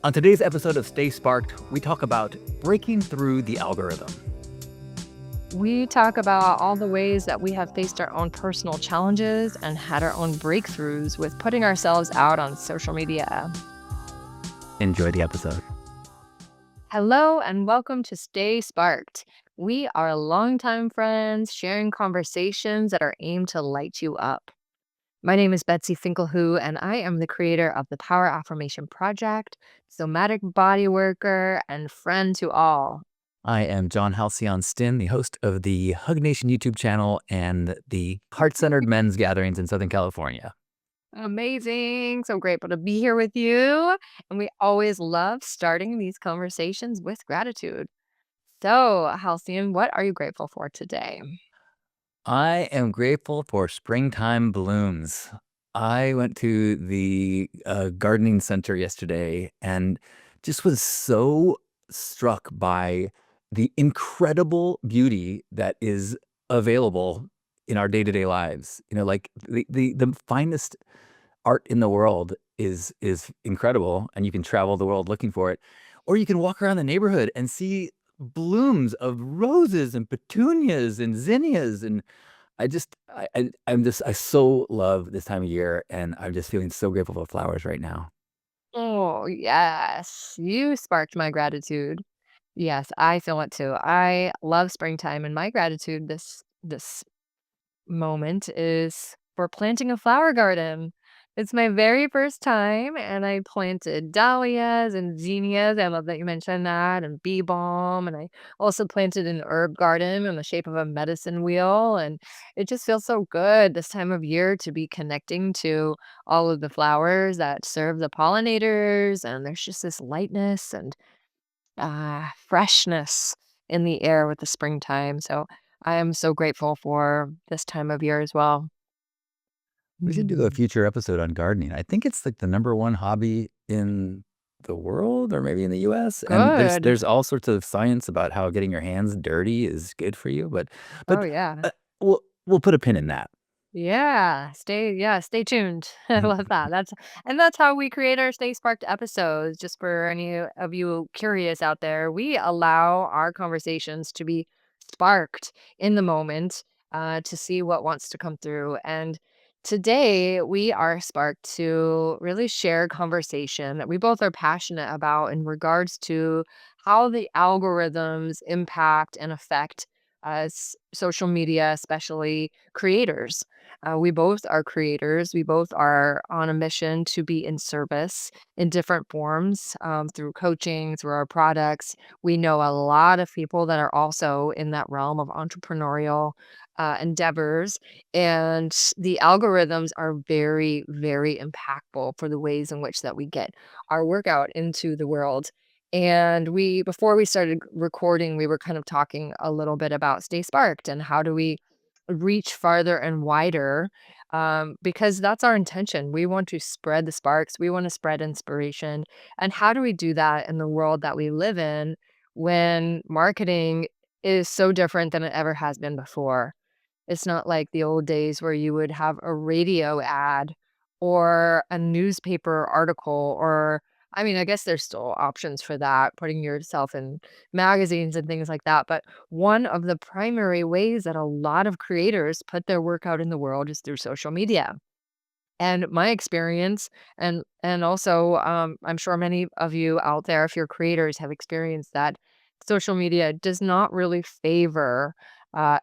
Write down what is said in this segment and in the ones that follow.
On today's episode of Stay Sparked, we talk about breaking through the algorithm. We talk about all the ways that we have faced our own personal challenges and had our own breakthroughs with putting ourselves out on social media. Enjoy the episode. Hello and welcome to Stay Sparked. We are longtime friends sharing conversations that are aimed to light you up. My name is Betsy Finklehoo, and I am the creator of the Power Affirmation Project, somatic body worker, and friend to all. I am John HALCYON Stin, the host of the Hug Nation YouTube channel and the Heart-Centered Men's Gatherings in Southern California. Amazing. So grateful to be here with you. And we always love starting these conversations with gratitude. So, Halcyon, what are you grateful for today? I am grateful for springtime blooms. I went to the gardening center yesterday and just was so struck by the incredible beauty that is available in our day-to-day lives. You know, like the finest art in the world is incredible, and you can travel the world looking for it, or you can walk around the neighborhood and see blooms of roses and petunias and zinnias, and I so love this time of year, and I'm just feeling so grateful for flowers right now. Oh, yes. You sparked my gratitude. Yes, I feel it too. I love springtime, and my gratitude this moment is for planting a flower garden. It's my very first time, and I planted dahlias and zinnias. I love that you mentioned that, and bee balm. And I also planted an herb garden in the shape of a medicine wheel. And it just feels so good this time of year to be connecting to all of the flowers that serve the pollinators. And there's just this lightness and freshness in the air with the springtime. So I am so grateful for this time of year as well. We should do a Mm. future episode on gardening. I think it's like the number one hobby in the world, or maybe in the US, and Good. there's all sorts of science about how getting your hands dirty is good for you, Oh, but, yeah. we'll put a pin in that. Stay tuned. I love that. That's how we create our Stay Sparked episodes. Just for any of you curious out there, we allow our conversations to be sparked in the moment, to see what wants to come through. And today we are sparked to really share conversation that we both are passionate about in regards to how the algorithms impact and affect us, social media, especially creators. We both are creators. We both are on a mission to be in service in different forms, through coaching, through our products. We know a lot of people that are also in that realm of entrepreneurial endeavors. And the algorithms are very, very impactful for the ways in which that we get our workout into the world. And before we started recording, we were kind of talking a little bit about Stay Sparked and how do we reach farther and wider, because that's our intention. We want to spread the sparks, we want to spread inspiration. And how do we do that in the world that we live in when marketing is so different than it ever has been before? It's not like the old days where you would have a radio ad or a newspaper article, or I mean, I guess there's still options for that, putting yourself in magazines and things like that. But one of the primary ways that a lot of creators put their work out in the world is through social media. And my experience, and also, I'm sure many of you out there, if you're creators, have experienced that social media does not really favor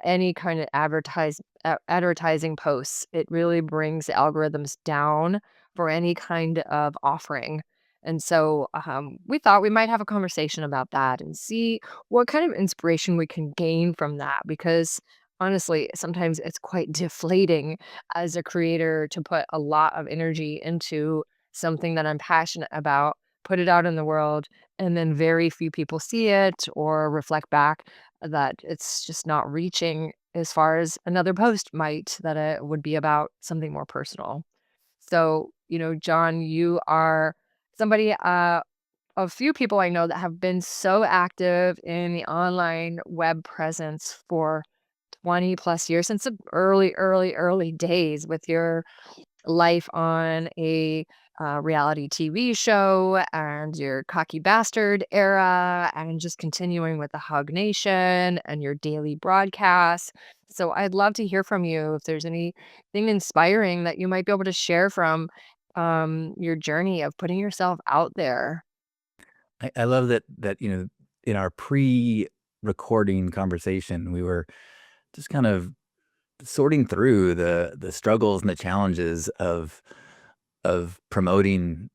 any kind of advertising posts. It really brings the algorithms down for any kind of offering. And so we thought we might have a conversation about that and see what kind of inspiration we can gain from that. Because honestly, sometimes it's quite deflating as a creator to put a lot of energy into something that I'm passionate about, put it out in the world, and then very few people see it or reflect back that it's just not reaching as far as another post might, that it would be about something more personal. So, John, you are somebody, a few people I know that have been so active in the online web presence for 20 plus years, since the early, early, early days with your life on a reality TV show and your cocky bastard era and just continuing with the Hug Nation and your daily broadcasts. So I'd love to hear from you if there's anything inspiring that you might be able to share from your journey of putting yourself out there. I love that, in our pre-recording conversation, we were just kind of sorting through the struggles and the challenges of promoting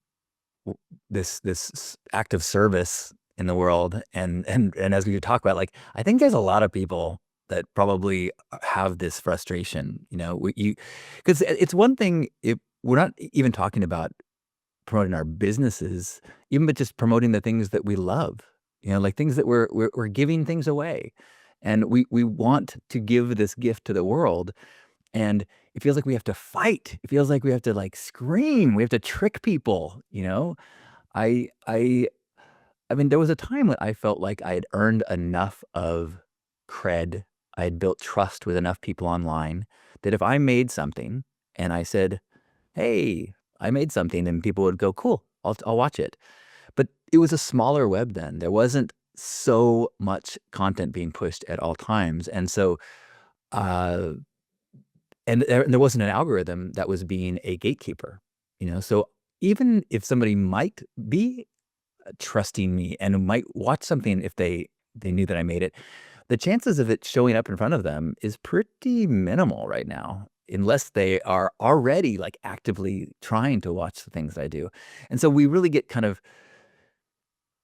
this act of service in the world, and as we could talk about, like, I think there's a lot of people that probably have this frustration, because it's one thing if we're not even talking about promoting our businesses, even but just promoting the things that we love, like things that we're giving things away, and we want to give this gift to the world, and it feels like we have to fight. It feels like we have to, like, scream. We have to trick people, you know? I I I mean, there was a time when I felt like I had earned enough of cred, I had built trust with enough people online that if I made something and I said, "Hey, I made something," and people would go, "Cool, I'll watch it." But it was a smaller web then. There wasn't so much content being pushed at all times, and so, uh and there wasn't an algorithm that was being a gatekeeper, So even if somebody might be trusting me and might watch something if they knew that I made it, the chances of it showing up in front of them is pretty minimal right now, unless they are already, like, actively trying to watch the things I do. And so we really get kind of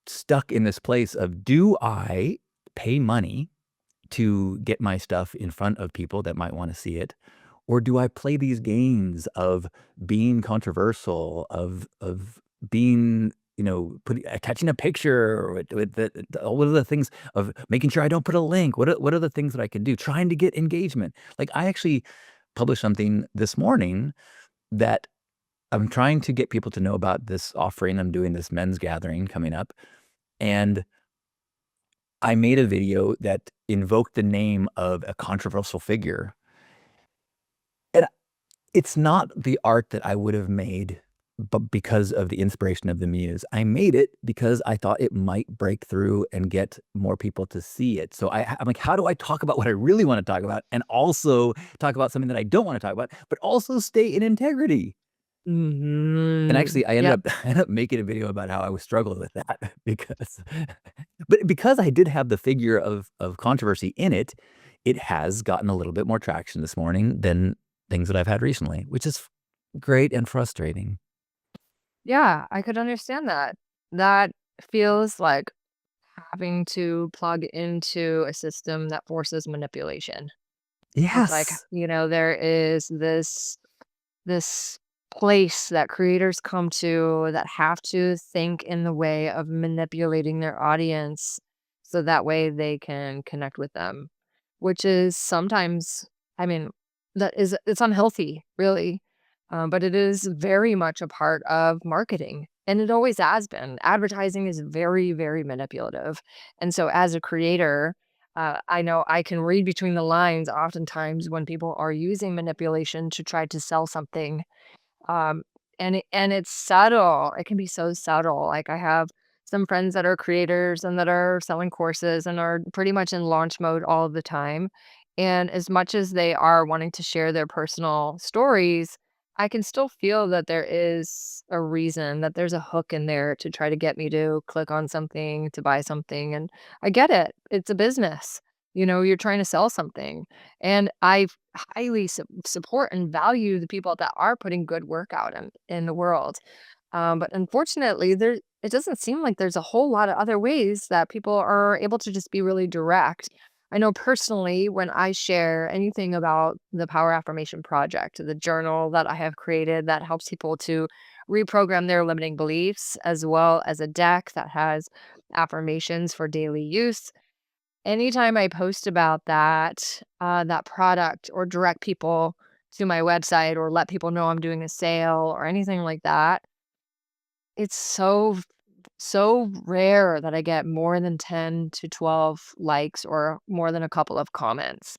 stuck in this place of, do I pay money to get my stuff in front of people that might wanna see it? Or do I play these games of being controversial, of being, attaching a picture with what are the things of making sure I don't put a link? What are the things that I can do? Trying to get engagement. Like, I actually published something this morning that I'm trying to get people to know about this offering. I'm doing this men's gathering coming up, and I made a video that invoked the name of a controversial figure. And it's not the art that I would have made, but because of the inspiration of the muse. I made it because I thought it might break through and get more people to see it. So I'm like, how do I talk about what I really wanna talk about and also talk about something that I don't wanna talk about, but also stay in integrity? And Mhm. actually, I ended Yep. up I ended up making a video about how I was struggling with that because because I did have the figure of controversy in it, it has gotten a little bit more traction this morning than things that I've had recently, which is great and frustrating. Yeah, I could understand that. That feels like having to plug into a system that forces manipulation. It's like, Yes. there is this place that creators come to that have to think in the way of manipulating their audience so that way they can connect with them, which is sometimes, I mean, it's unhealthy, really. But it is very much a part of marketing, and it always has been. Advertising is very, very manipulative. And so as a creator, I know I can read between the lines oftentimes when people are using manipulation to try to sell something. Um, and it's subtle. It can be so subtle. Like, I have some friends that are creators and that are selling courses and are pretty much in launch mode all the time. And as much as they are wanting to share their personal stories, I can still feel that there is a reason, that there's a hook in there to try to get me to click on something, to buy something. And I get it. It's a business. You're trying to sell something. And I highly support and value the people that are putting good work out in the world. But unfortunately, it doesn't seem like there's a whole lot of other ways that people are able to just be really direct. I know personally, when I share anything about the Power Affirmation Project, the journal that I have created that helps people to reprogram their limiting beliefs, as well as a deck that has affirmations for daily use. Anytime I post about that product or direct people to my website or let people know I'm doing a sale or anything like that, it's so rare that I get more than 10 to 12 likes or more than a couple of comments.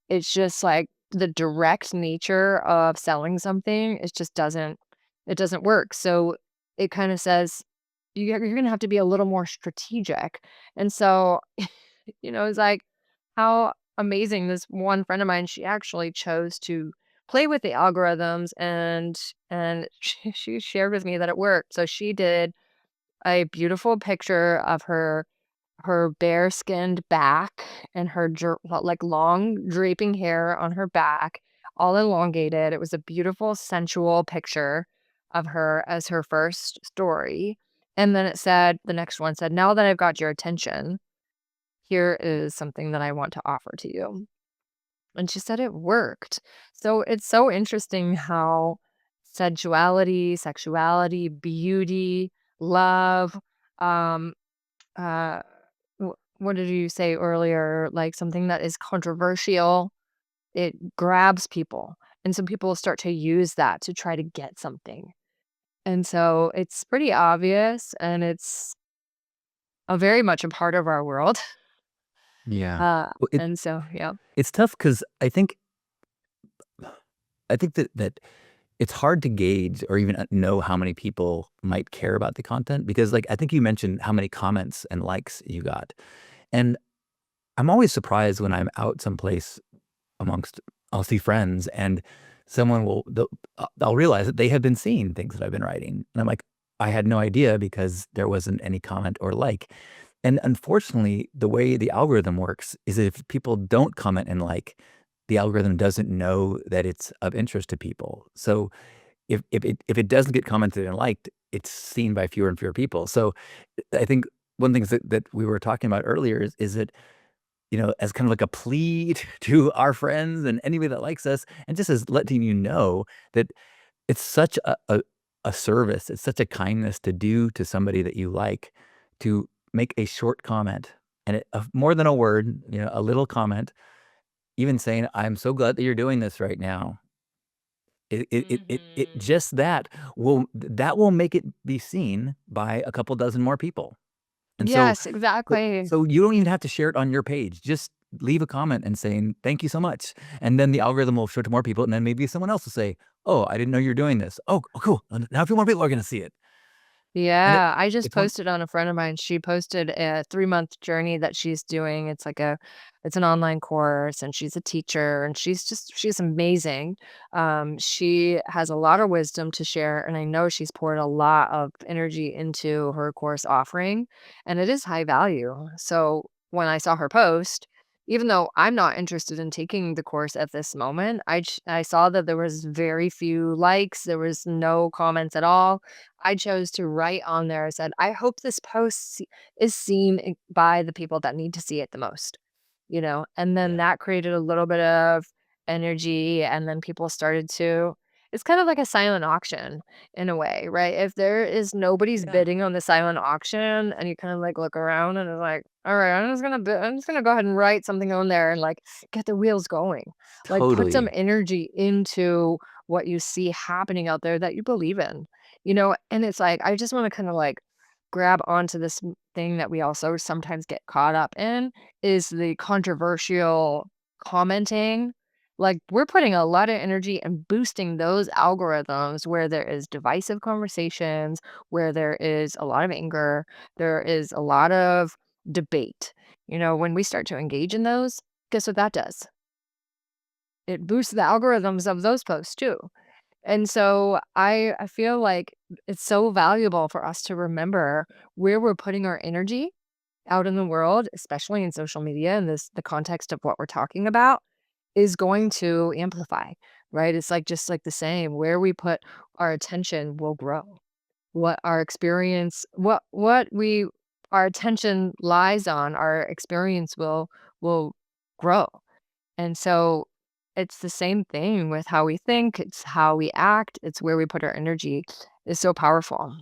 It's just like the direct nature of selling something, it just doesn't it doesn't work. So it kind of says you're going to have to be a little more strategic. And so, it's like how amazing this one friend of mine, she actually chose to play with the algorithms and she shared with me that it worked. So she did a beautiful picture of her bare-skinned back and her like, long draping hair on her back, all elongated. It was a beautiful, sensual picture of her as her first story, and then the next one said, "Now that I've got your attention, here is something that I want to offer to you." And she said it worked. So it's so interesting how sensuality, sexuality, beauty, love, um, uh what did you say earlier? Like something that is controversial, it grabs people. And some people start to use that to try to get something. And so it's pretty obvious and it's very much a part of our world. Yeah. Well, And so, yeah. it's tough because I think that it's hard to gauge or even, know how many people might care about the content because, like, I think you mentioned how many comments and likes you got, and I'm always surprised when I'm out someplace amongst I'll see friends and I'll realize that they have been seeing things that I've been writing, and I'm like, "I had no idea because there wasn't any comment or like." And unfortunately, the way the algorithm works is if people don't comment and like, the algorithm doesn't know that it's of interest to people. So if it doesn't get commented and liked, it's seen by fewer and fewer people. So I think one thing that we were talking about earlier is that, as kind of like a plea to our friends and anybody that likes us, and just as letting you know that it's such a service, it's such a kindness to do to somebody that you like, to make a short comment and more than a word, a little comment, even saying, "I'm so glad that you're doing this right now." It Mhm. just that will make it be seen by a couple dozen more people. And so Yes, so exactly. so you don't even have to share it on your page. Just leave a comment and saying, "Thank you so much." And then the algorithm will show it to more people, and then maybe someone else will say, "Oh, I didn't know you're doing this. Oh, cool. Now a few more people are gonna see it." And Yeah, I just it's one posted on a friend of mine. She posted a 3-month journey that she's doing. It's an online course and she's a teacher and she's amazing. She has a lot of wisdom to share and I know she's poured a lot of energy into her course offering and it is high value. So when I saw her post, even though I'm not interested in taking the course at this moment, I saw that there was very few likes, there was no comments at all. I chose to write on there, I said, "I hope this post is seen by the people that need to see it the most," and then Yeah. that created a little bit of energy, and then people started to it's kind of like a silent auction in a way, right? If there is nobody's Yeah. bidding on the silent auction and you kind of like look around and it's like, all right, I'm just gonna go ahead and write something on there and like get the wheels going. Like put some Totally. energy into what you see happening out there that you believe in. And it's like, I just wanna kinda, like, grab onto this thing that we also sometimes get caught up in, is the controversial commenting. Like, we're putting a lot of energy and boosting those algorithms where there is divisive conversations, where there is a lot of anger, there is a lot of debate. When we start to engage in those, guess what that does? It boosts the algorithms of those posts too. And so I feel like it's so valuable for us to remember where we're putting our energy out in the world, especially in social media and the context of what we're talking about is going to amplify, right? It's like just like the same where we put our attention will grow. What our experience what we our attention lies on, our experience will grow. And so it's the same thing with how we think, it's how we act, it's where we put our energy is so powerful.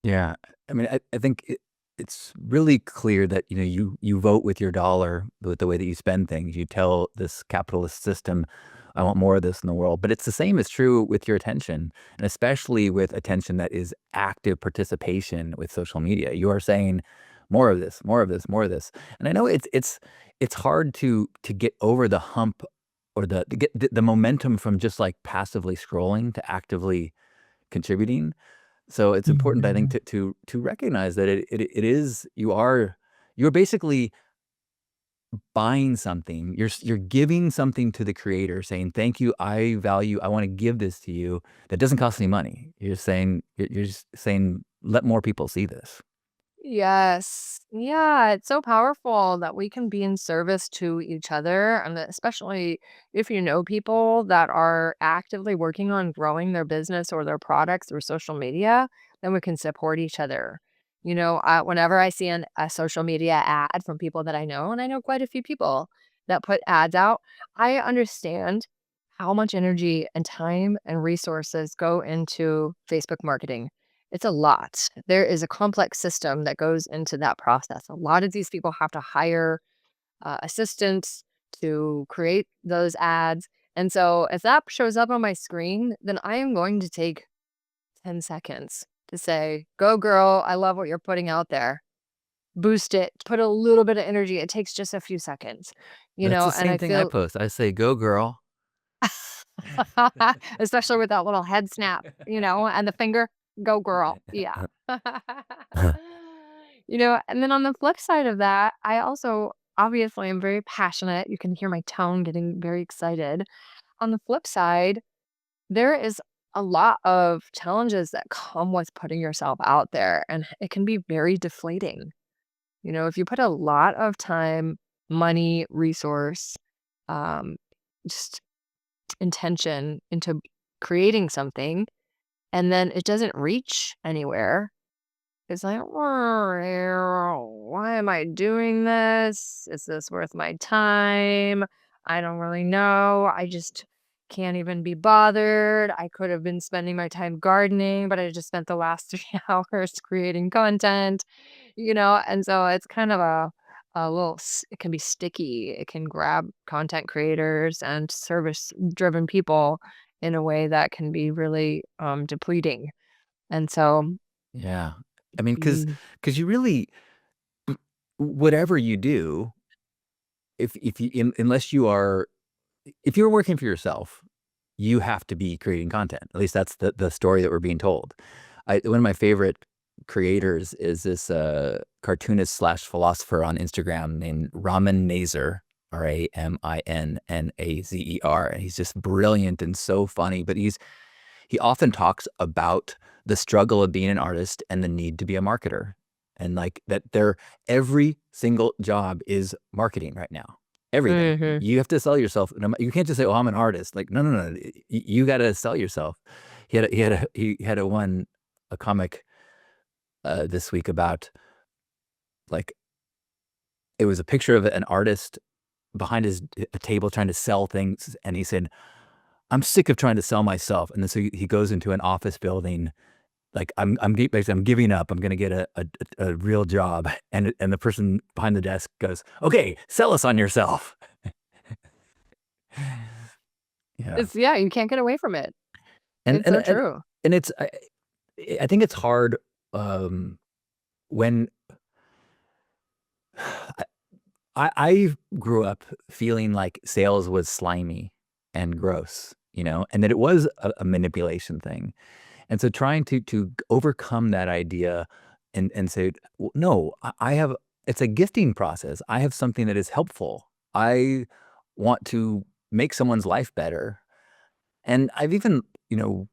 Yeah. I mean, I think it's really clear that, you vote with your dollar with the way that you spend things. You tell this capitalist system, "I want more of this in the world." But it's the same is true with your attention, and especially with attention that is active participation with social media. You are saying, "More of this, more of this, more of this." And I know it's hard to get over the hump or to get the momentum from just, like, passively scrolling to actively contributing. So it's important, I think, Mhm. to recognize that it is you're basically buying something. You're giving something to the creator, saying, "Thank you. I value. I want to give this to you." That doesn't cost any money. You're just saying, "Let more people see this." Yes. Yeah, it's so powerful that we can be in service to each other, and that especially if you know people that are actively working on growing their business or their products through social media, then we can support each other. Whenever I see a social media ad from people that I know, and I know quite a few people that put ads out, I understand how much energy and time and resources go into Facebook marketing. It's a lot. There is a complex system that goes into that process. A lot of these people have to hire assistants to create those ads. And so if that shows up on my screen, then I am going to take 10 seconds to say, go girl, I love what you're putting out there. Boost it, put a little bit of energy. It takes just a few seconds, That's the and same I thing I feel, post. I say, "Go girl." especially with that little head snap, and the finger, go girl. Yeah. And then on the flip side of that, I also obviously am very passionate. You can hear my tone getting very excited. On the flip side, there is a lot of challenges that come with putting yourself out there, and it can be very deflating. If you put a lot of time, money, resource, um, just intention into creating something, and then it doesn't reach anywhere, it's like, why am I doing this? Is this worth my time? I don't really know. I just can't even be bothered. I could have been spending my time gardening, but I just spent the last 3 hours creating content, and so it's kind of it can be sticky. It can grab content creators and service driven people in a way that can be really depleting. And so, Yeah. I mean, because mm, you really whatever you do, if you unless you are if you're working for yourself, you have to be creating content. At least that's the story that we're being told. One of my favorite creators is this cartoonist slash philosopher on Instagram named Ramin Nazer, Raminnazer, and he's just brilliant and so funny. But he often talks about the struggle of being an artist and the need to be a marketer. And like that every single job is marketing right now. Everything. mhm. You have to sell yourself. You can't just say, "Oh, I'm an artist." Like, no, no, no. You got to sell yourself. He had a comic this week about like it was a picture of an artist behind a table trying to sell things, and he said, "I'm sick of trying to sell myself." And then so he goes into an office building. Like, basically, I'm giving up. I'm gonna get a real job, and the person behind the desk goes, "Okay, sell us on yourself." Yeah, Yeah, you can't get away from it. and It's and so and true. and it's I think it's hard, um, when I grew up feeling like sales was slimy and gross, and that it was a manipulation thing. And so trying to overcome that idea and say, "W no, I have it's a gifting process. I have something that is helpful. I want to make someone's life better." And I've even, in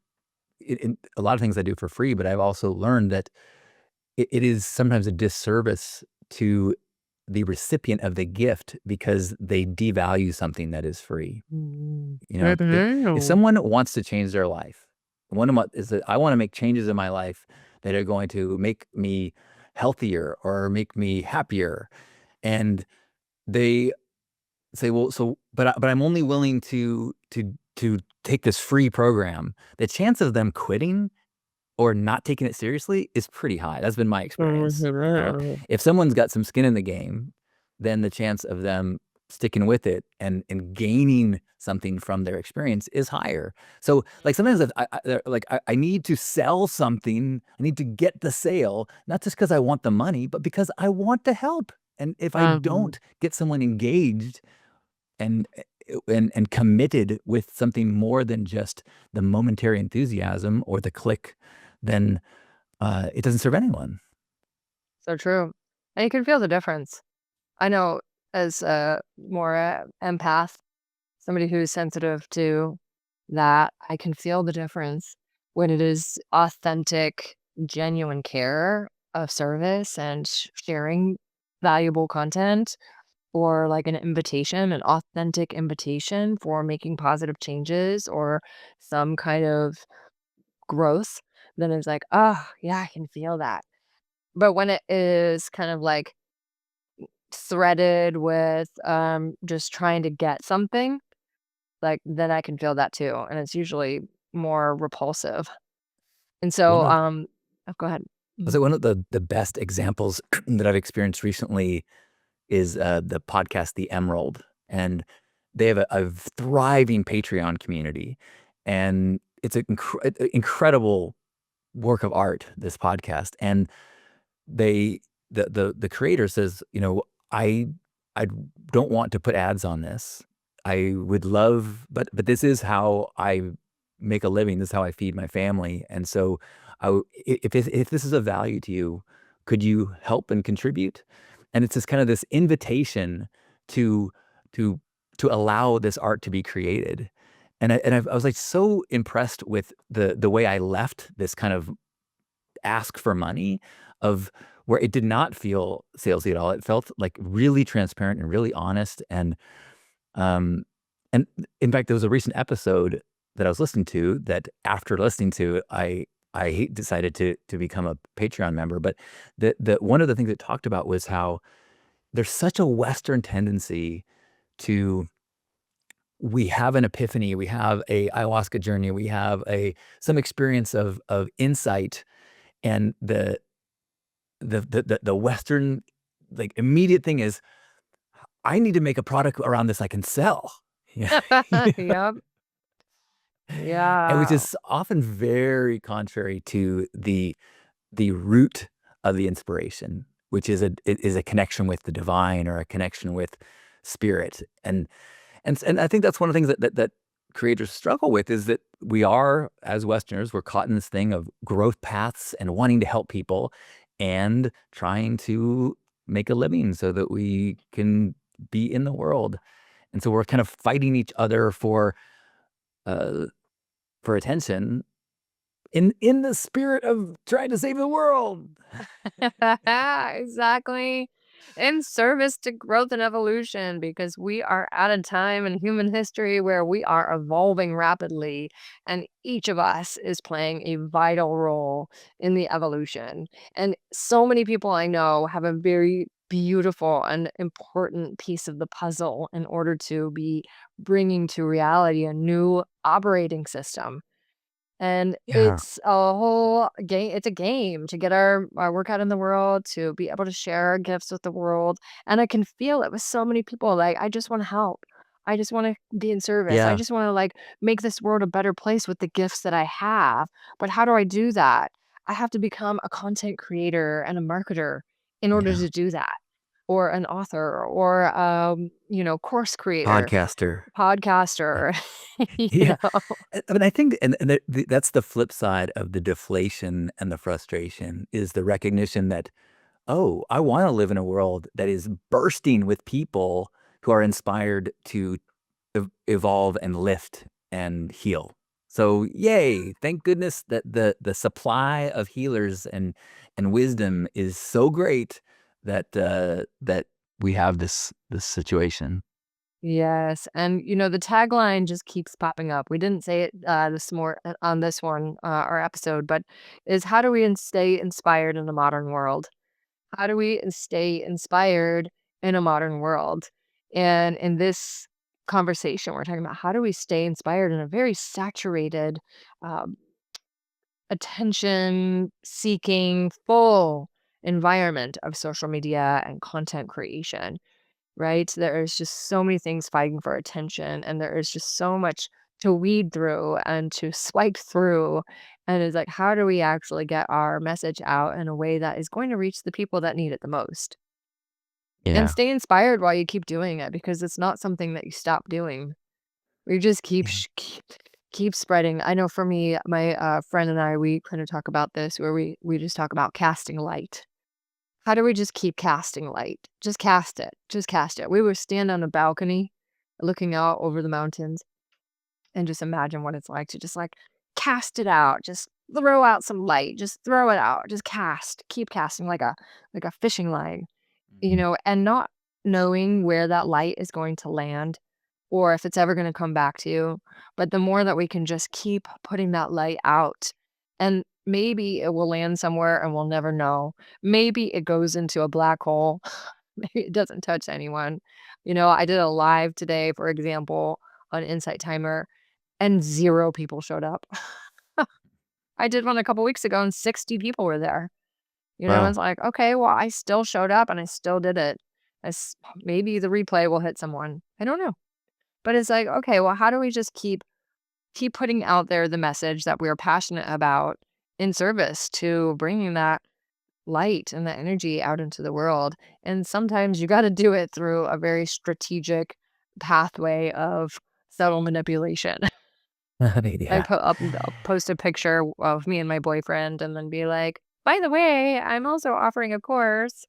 a lot of things I do for free, but I've also learned that it is sometimes a disservice to the recipient of the gift because they devalue something that is free. Mhm. If Mhm. someone wants to change their life, one of my is that I wanna make changes in my life that are going to make me healthier or make me happier, and they say, "Well, so but I'm only willing to take this free program." The chance of them quitting or not taking it seriously is pretty high. That's been my experience, Mhm. If someone's got some skin in the game, then the chance of them sticking with it and gaining something from their experience is higher. So, like, sometimes if I need to sell something, I need to get the sale, not just because I want the money, but because I want to help. And if I Mhm. don't get someone engaged and and committed with something more than just the momentary enthusiasm or the click, then it doesn't serve anyone. So true. And you can feel the difference. I know as a more empath, somebody who's sensitive to that, I can feel the difference when it is authentic, genuine care of service and sharing valuable content or like an invitation, an authentic invitation for making positive changes or some kind of growth. Then it's like, oh, yeah, I can feel that. But when it is kind of like threaded with just trying to get something, like, then I can feel that too, and it's usually more repulsive. And so, One of oh, go ahead. I Mhm. say one of the best examples that I've experienced recently is the podcast The Emerald, and they have a thriving Patreon community, and it's an incredible work of art. This podcast, and they the creator says, I I don't want to put ads on this. I would love, but this is how I make a living. This is how I feed my family. And so, if this is of value to you, could you help and contribute? And it's this kind of this invitation to to to allow this art to be created. I was like so impressed with the way I left this kind of ask for money of where it did not feel salesy at all. It felt like really transparent and really honest. Um, and in fact, there was a recent episode that I was listening to that after listening to, I decided to become a Patreon member. But the one of the things it talked about was how there's such a Western tendency to we have an epiphany, we have a ayahuasca journey, we have a some experience of insight, and the Western, like, immediate thing is, "I need to make a product around this I can sell." Yeah. Yeah. Yep. And which Yeah. is often very contrary to the root of the inspiration, which is a connection with the divine or a connection with spirit. And I think that's one of the things that creators struggle with is that we are, as Westerners, we're caught in this thing of growth paths and wanting to help people and trying to make a living so that we can be in the world. And so we're kind of fighting each other uh, for attention in the spirit of trying to save the world. Exactly. In service to growth and evolution, because we are at a time in human history where we are evolving rapidly, and each of us is playing a vital role in the evolution. And so many people I know have a very beautiful and important piece of the puzzle in order to be bringing to reality a new operating system. And Yeah. it's a whole game. It's a game to get our work out in the world, to be able to share our gifts with the world, and I can feel it with so many people, like, I just wanna help. I just wanna be in service. I Yeah. just wanna, like, make this world a better place with the gifts that I have, but how do I do that? I have to become a content creator and a marketer in order Yeah. to do that, or an author, or, course creator, Podcaster. podcaster, you Yeah. know? I mean, I think and that's the flip side of the deflation and the frustration is the recognition that, "Oh, I wanna live in a world that is bursting with people who are inspired to evolve and lift and heal." So, yay, thank goodness that the supply of healers and wisdom is so great that we have this situation. Yes, and, the tagline just keeps popping up. We didn't say it, on this one, our episode, but is how do we stay inspired in the modern world? How do we stay inspired in a modern world? And in this conversation, we're talking about how do we stay inspired in a very saturated, um, attention-seeking, full environment of social media and content creation. Right? There is just so many things fighting for attention, and there is just so much to weed through and to swipe through. And it's like, how do we actually get our message out in a way that is going to reach the people that need it the most? And Yeah. stay inspired while you keep doing it because it's not something that you stop doing. We just Yeah. keep spreading. I know for me, my, friend and I, we kinda talk about this where we just talk about casting light. How do we just keep casting light? Just cast it. Just cast it. We would stand on a balcony looking out over the mountains and just imagine what it's like to just, like, cast it out. Just throw out some light. Just throw it out. Just cast. Keep casting like a fishing line. You Mhm. know, and not knowing where that light is going to land or if it's ever gonna come back to you, but the more that we can just keep putting that light out, and maybe it will land somewhere and we'll never know. Maybe it goes into a black hole. Maybe it doesn't touch anyone. You know, I did a live today, for example, on Insight Timer, and 0 people showed up. I did one a couple weeks ago and 60 people were there. You know, Wow. it's like, "Okay, well, I still showed up and I still did it." It's maybe the replay will hit someone. I don't know. But it's like, "Okay, well, how do we just keep putting out there the message that we're passionate about in service to bringing that light and that energy out into the world?" And sometimes you gotta do it through a very strategic pathway of subtle manipulation. I Yeah. post a picture of me and my boyfriend and then be like, "By the way, I'm also offering a course."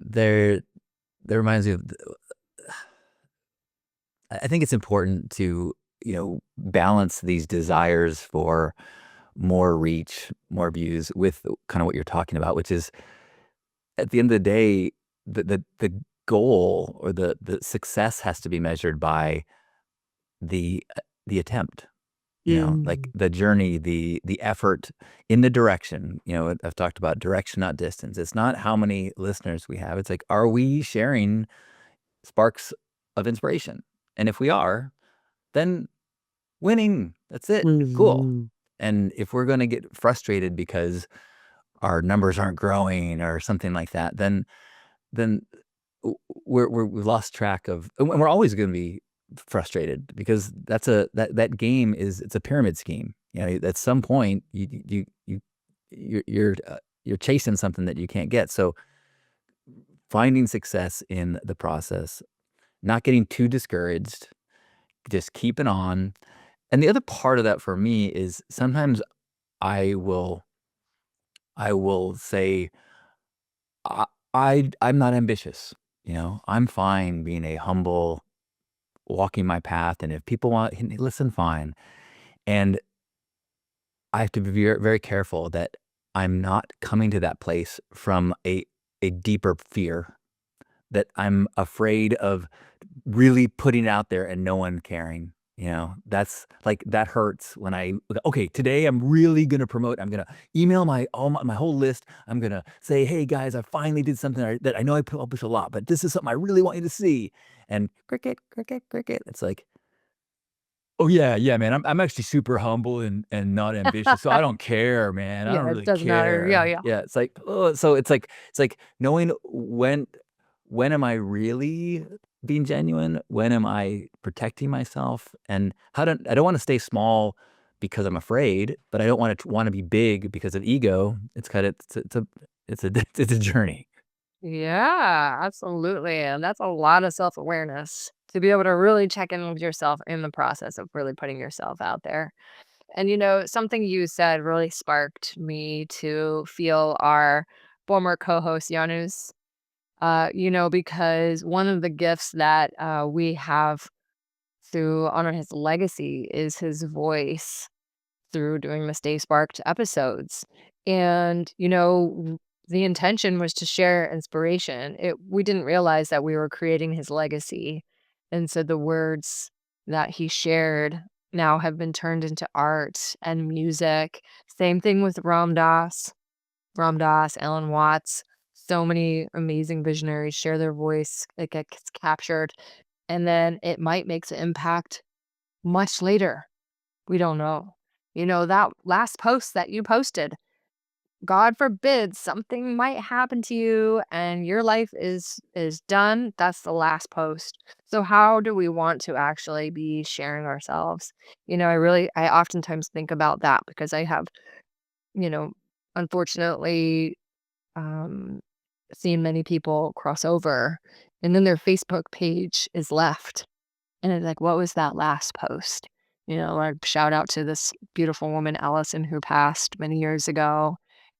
There that reminds me of I think it's important to, balance these desires for more reach, more views with kind of what you're talking about, which is at the end of the day, the goal or the success has to be measured by the attempt, like Mm. the journey, the effort in the direction. I've talked about direction, not distance. It's not how many listeners we have. It's like, are we sharing sparks of inspiration? And if we are, then winning. That's it. Cool. Mhm. And if we're going to get frustrated because our numbers aren't growing or something like that, then we've lost track of, and we're always going to be frustrated because that game it's a pyramid scheme. At some point you're chasing something that you can't get. So finding success in the process, not getting too discouraged, just keeping on. And the other part of that for me is sometimes I will I will say, I'm not ambitious, I'm fine being a humble, walking my path, and if people want, hey, listen, fine. And I have to be very, very careful that I'm not coming to that place from a deeper fear, that I'm afraid of really putting it out there and no one caring. That's like that hurts when okay, today I'm really gonna promote. I'm gonna email my whole list. I'm gonna say, hey guys, I finally did something that I know I publish a lot, but this is something I really want you to see. And cricket, cricket, cricket. It's like, oh, yeah, yeah, man. I'm actually super humble and not ambitious, so I don't care, man. I don't Yeah, it really doesn't matter. Yeah, care. yeah. Yeah, it's like, oh, so it's like knowing when am I really being genuine? When am I protecting myself? And I don't wanna stay small because I'm afraid, but I don't wanna be big because of ego. It's kinda it's a it's a journey. Yeah, absolutely, and that's a lot of self-awareness to be able to really check in with yourself in the process of really putting yourself out there. And, you know, something you said really sparked me to feel our former co-host Janusz, you know, because one of the gifts that, we have to honor his legacy is his voice through doing the Stay Sparked episodes. And, you know, the intention was to share inspiration. We didn't realize that we were creating his legacy. And so the words that he shared now have been turned into art and music. Same thing with Ram Dass, Alan Watts. So many amazing visionaries share their voice. It gets captured. And then it might make an impact much later. We don't know. You know, that last post that you posted, God forbid something might happen to you and your life is done. That's the last post. So how do we want to actually be sharing ourselves? You know, I oftentimes think about that because I have, you know, unfortunately um, seen many people cross over, and then their Facebook page is left. And it's like, what was that last post? Like shout out to this beautiful woman, Allison, who passed many years ago.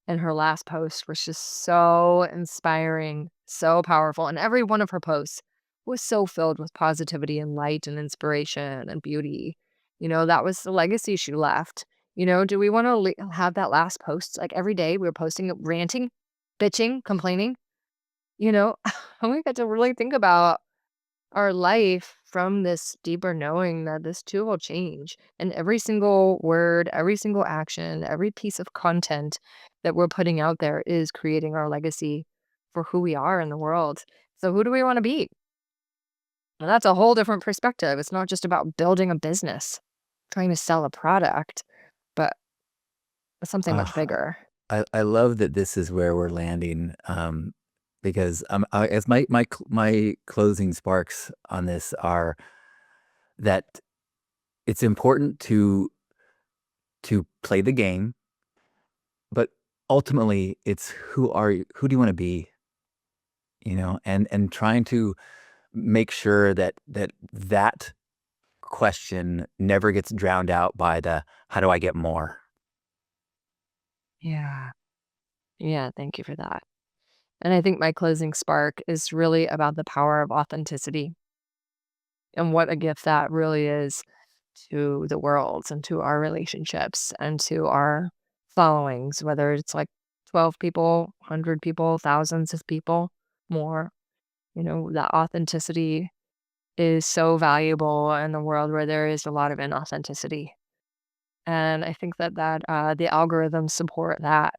And her last post was just so inspiring, so powerful. And every one of her posts was so filled with positivity and light and inspiration and beauty. That was the legacy she left. Do we want to have that last post? Like every day we were posting, ranting, bitching, complaining, you know? And we got to really think about our life from this deeper knowing that this too will change. And every single word, every single action, every piece of content that we're putting out there is creating our legacy for who we are in the world. So, who do we want to be? And that's a whole different perspective. It's not just about building a business, trying to sell a product, but something much Ah, bigger. I love that this is where we're landing, because, as my closing sparks on this are that it's important to play the game, but ultimately, it's who do you wanna be, and trying to make sure that question never gets drowned out by the, "How do I get more?" Yeah. Yeah. Thank you for that. And I think my closing spark is really about the power of authenticity and what a gift that really is to the world and to our relationships and to our followings, whether it's like 12 people, 100 people, thousands of people, more. That authenticity is so valuable in the world where there is a lot of inauthenticity. And I think that the algorithms support that.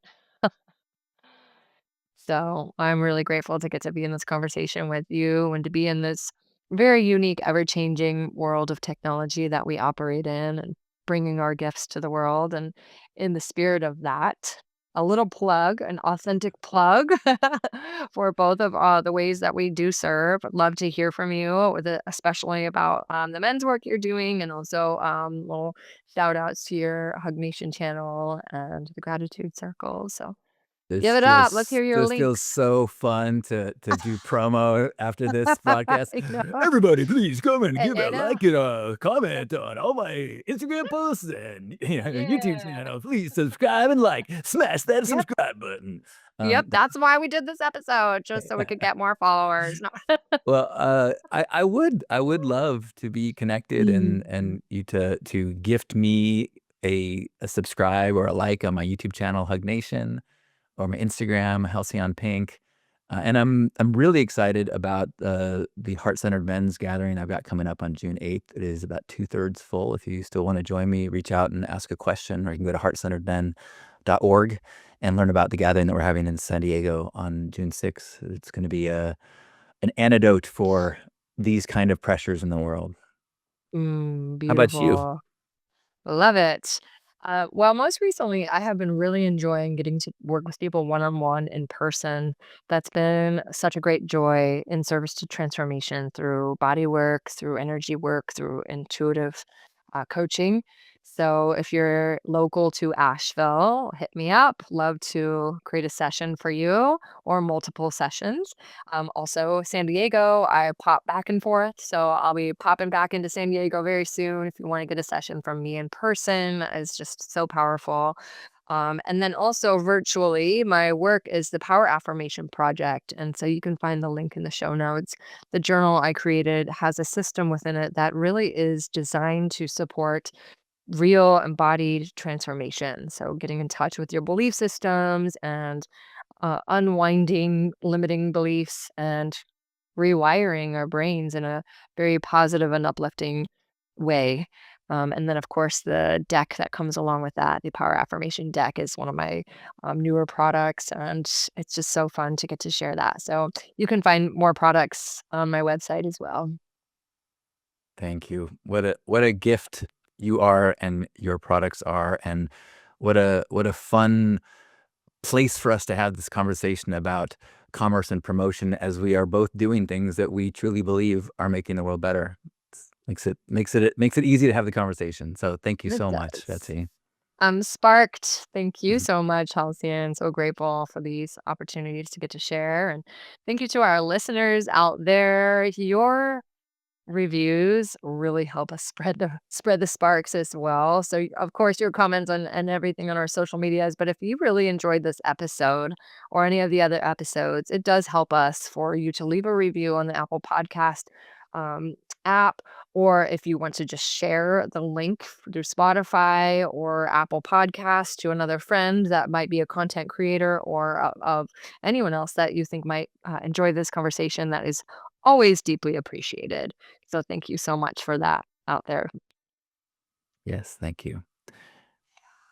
So I'm really grateful to get to be in this conversation with you and to be in this very unique, ever changing world of technology that we operate in and bringing our gifts to the world. And in the spirit of that, a little plug, an authentic plug for both of the ways that we do serve. I'd love to hear from you, especially about the men's work you're doing, and also little shout outs to your Hug Nation channel and the Gratitude Circle. So give it up. Let's hear your This feels links. so fun to do promo after this podcast. I know. "Everybody, please come and give I a know. like and a comment on all my Instagram posts and, YouTube Yeah. channel. Please subscribe and like. Smash that Yep. subscribe button." Yep. Th That's why we did this episode, just so we could get more followers. No. Well, I would love to be connected Mm. and you to gift me a subscribe or a like on my YouTube channel, Hug Nation, or my Instagram, Halcyon Pink. And I'm really excited about the Heart Centered Men's Gathering I've got coming up on June 8th. It is about two-thirds full. If you still want to join me, reach out and ask a question, or you can go to heartcenteredmen.org and learn about the gathering that we're having in San Diego on June 6th. It's going to be an antidote for these kind of pressures in the world. How about you? Beautiful. Love it. Well, most recently, I have been really enjoying getting to work with people one on one in person. That's been such a great joy in service to transformation through body work, through energy work, through intuitive coaching. So, if you're local to Asheville, hit me up. Love to create a session for you or multiple sessions. Also, San Diego, I pop back and forth. So I'll be popping back into San Diego very soon. If you want to get a session from me in person, it's just so powerful. And then also virtually, my work is the Power Affirmation Project. And so you can find the link in the show notes. The journal I created has a system within it that really is designed to support real embodied transformation. So getting in touch with your belief systems and unwinding limiting beliefs and rewiring our brains in a very positive and uplifting way. And then, of course, the deck that comes along with that, the Power Affirmation deck, is one of my newer products. And it's just so fun to get to share that. So you can find more products on my website as well. Thank you. What a gift you are and your products are, and what a fun place for us to have this conversation about commerce and promotion as we are both doing things that we truly believe are making the world better. Makes it easy to have the conversation. So thank you It so much, does. Betsy. I'm sparked. Thank you Mhm. so much, Halcyon. So grateful for these opportunities to get to share. And thank you to our listeners out there. Your reviews really help us spread the sparks as well. So of course your comments and everything on our social medias, but if you really enjoyed this episode or any of the other episodes, it does help us for you to leave a review on the Apple Podcast um, app, or if you want to just share the link through Spotify or Apple Podcasts to another friend that might be a content creator or of anyone else that you think might enjoy this conversation, that is always deeply appreciated. So thank you so much for that out there. Yes, thank you.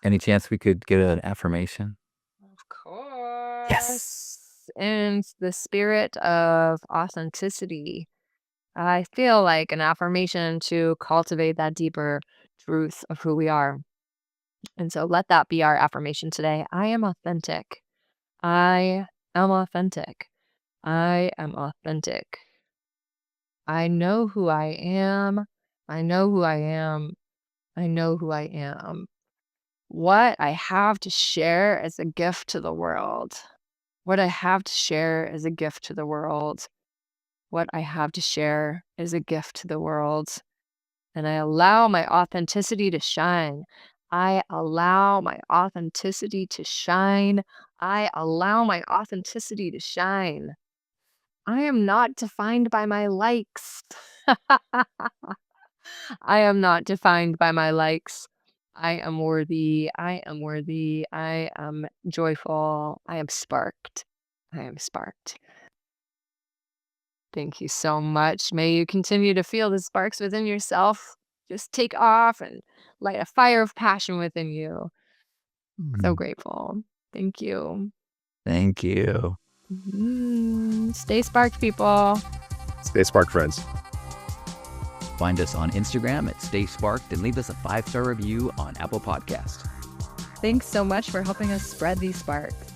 Any chance we could get an affirmation? Of course. Yes. In the spirit of authenticity, I feel like an affirmation to cultivate that deeper truth of who we are. And so let that be our affirmation today. I am authentic. I am authentic. I am authentic. I know who I am. I know who I am. I know who I am. What I have to share as a gift to the world. What I have to share is a gift to the world. What I have to share is a gift to the world. And I allow my authenticity to shine. I allow my authenticity to shine. I allow my authenticity to shine. I am not defined by my likes. I am not defined by my likes. I am worthy. I am worthy. I am joyful. I am sparked. I am sparked. Thank you so much. May you continue to feel the sparks within yourself just take off and light a fire of passion within you. So Mm. grateful. Thank you. Thank you. Stay sparked, people. Stay sparked, friends. Find us on Instagram at Stay Sparked and leave us a 5-star review on Apple Podcasts. Thanks so much for helping us spread these sparks.